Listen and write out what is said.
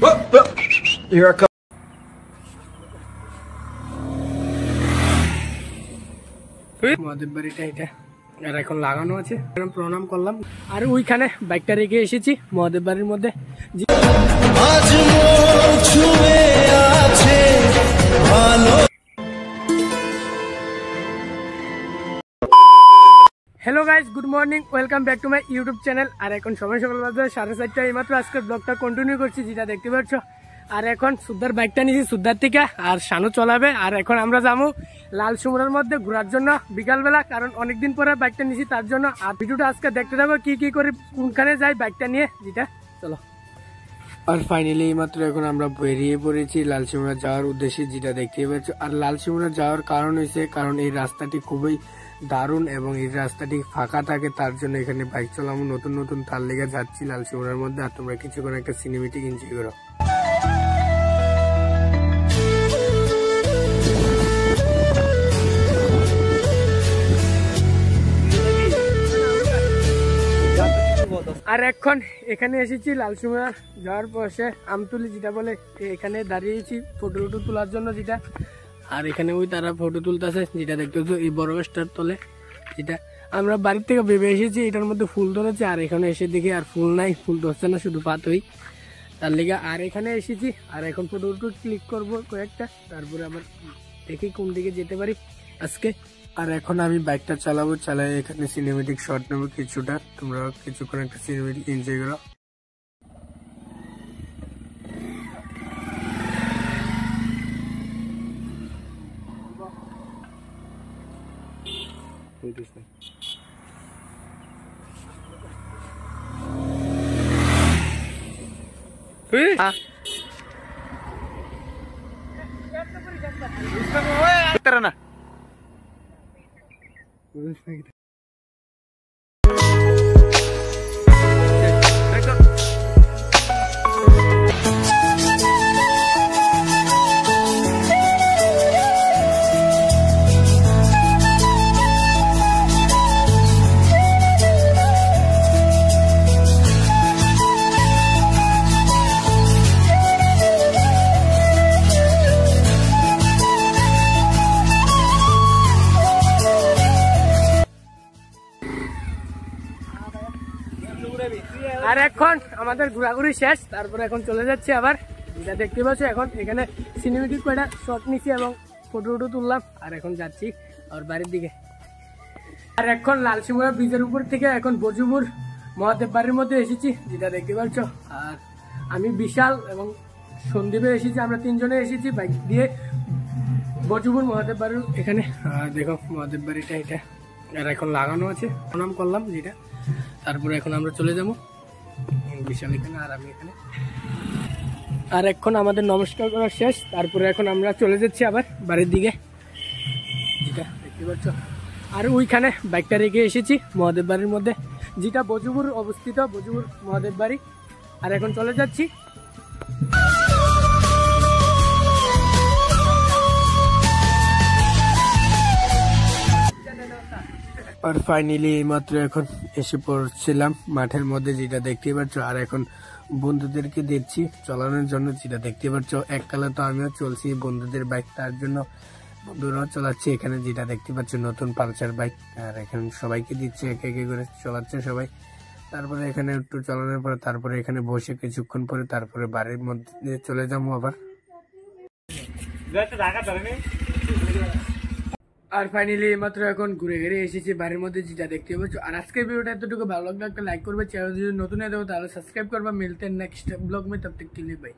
Here I come. Mahadev বাড়িটা এটা আর এখন লাগানো আছে, প্রণাম করলাম। আর ওইখানে বাইকটা রেখে এসেছি মহাদেব বাড়ির মধ্যে। Hello guys, good morning, welcome back to my YouTube channel. আর এখন সময় সকাল বাজে 4:30। এইমাত্র আজকের ব্লগটা কন্টিনিউ করছি, যেটা দেখতে পাচ্ছ। আর এখন সুদ্ধার বাইকটা নিয়েছি সুদ্ধার থেকে, আর শানু চলাবে। আর এখন আমরা যাবো লাল সুমরার মধ্যে ঘোরার জন্য বিকালবেলা, কারণ অনেকদিন পরে বাইকটা নিয়েছি তার জন্য। আর ভিডিওটা আজকে দেখতে যাবো কি কি করে কোনখানে যাই বাইকটা নিয়ে, যেটা চলো। আর ফাইনালি এইমাত্র এখন আমরা বেরিয়ে পড়েছি লাল সুমরা যাওয়ার উদ্দেশ্যে, যেটা দেখতে পাচ্ছ। আর লাল সুমরা যাওয়ার কারণ হয়েছে কারণ এই রাস্তাটি খুবই দারুণ এবং এই রাস্তাটি ফাঁকা থাকে, তার জন্য এখানে বাইক চালাবো। নতুন নতুন তার লেগে যাচ্ছি লাল সুমরার মধ্যে। আর তোমরা কিছুক্ষণ একটা সিনেমেটিক এনজয় করো। আর এখন এখানে এসেছি লাল সুমরা যাওয়ার পথে আমতুলি, যেটা বলে এখানে দাঁড়িয়েছি ফটো তোলার জন্য, যেটা। আর এখানে ওই তারা ফটো তুলতেছে, যেটা দেখতে পাচ্ছ এই বড় গাছটার তলে, যেটা আমরা বাড়ির থেকে ভেবে এসেছি এটার মধ্যে ফুল ধরেছে। আর এখানে এসে দেখি আর ফুল নাই, ফুল ধরছে না, শুধু পাতই তার লেগে। আর এখানে এসেছি আর এখন ফটো ক্লিক করবো কয়েকটা, তারপরে আবার দেখি কোন দিকে যেতে পারি আজকে। আর এখন আমি বাইকটা চালাবো, চালাই এখানে সিনেমেটিক শট নেবো কিছুটা। তোমরা কিছুক্ষণ একটা সিনেমেটিক এনজয় করো। না আর এখন আমাদের ঘোরাঘুরি শেষ, তারপরে এখন চলে যাচ্ছে আবার, যেটা দেখতে পাচ্ছ। এখন এখানে সিনেমেটিক কয়টা শট নিছি এবং ফটো তুললাম। আর এখন যাচ্ছি আর বাড়ির দিকে। আর এখন লাল সুমরা ব্রিজের উপর থেকে এখন বজুপুর মহাদেব বাড়ির মধ্যে এসেছি, যেটা দেখতে পাচ্ছ। আর আমি বিশাল এবং সন্দীপে এসেছি, আমরা তিনজনে এসেছি বাইক দিয়ে বজুপুর মহাদেব বাড়ির এখানে। আর দেখো মহাদেব বাড়িটা এটা, আর এখন লাগানো আছে, প্রণাম করলাম যেটা। তারপরে এখন আমরা চলে যাবো বিশাল এখানে, আর আমি এখানে। আর এখন আমাদের নমস্কার করা শেষ, তারপরে এখন আমরা চলে যাচ্ছি আবার বাড়ির দিকে, যেটা দেখতে পাচ্ছ। আর ওইখানে বাইকটা রেখে এসেছি মহাদেব বাড়ির মধ্যে, যেটা বজুপুর অবস্থিত, বজুপুর মহাদেব বাড়ি। আর এখন চলে যাচ্ছি। আর ফাইনালি এইমাত্র এখন এসে পড়ছিলাম মাঠের মধ্যে, যেটা দেখতে পাচ্ছ। আর এখন বন্ধুদেরকে দিচ্ছি চালানোর জন্য, যেটা দেখতে পাচ্ছ। এককালে তো আমিও চলছি বন্ধুদের বাইক, তার জন্য বন্ধুরাও চালাচ্ছে এখানে, যেটা দেখতে পাচ্ছ নতুন পালসার বাইক। আর এখন সবাইকে দিচ্ছে, একে একে করে চালাচ্ছে সবাই। তারপরে এখানে একটু চালানোর পরে তারপরে এখানে বসে কিছুক্ষণ পরে তারপরে বাড়ির মধ্যে চলে যাবো আবার। আর ফাইনালি এইমাত্র এখন ঘুরে ঘুরে এসেছি বাড়ির মধ্যে, যেটা দেখতে পাচ্ছ। আর আজকের ভিডিওটা এতটুকু ভালো লাগলে একটা লাইক করবে, চ্যানেল যদি নতুন হয়ে যাবো তাহলে সাবস্ক্রাইব করবা। মিলতে নেক্সট ব্লগ মে, তব তক के लिए बाय।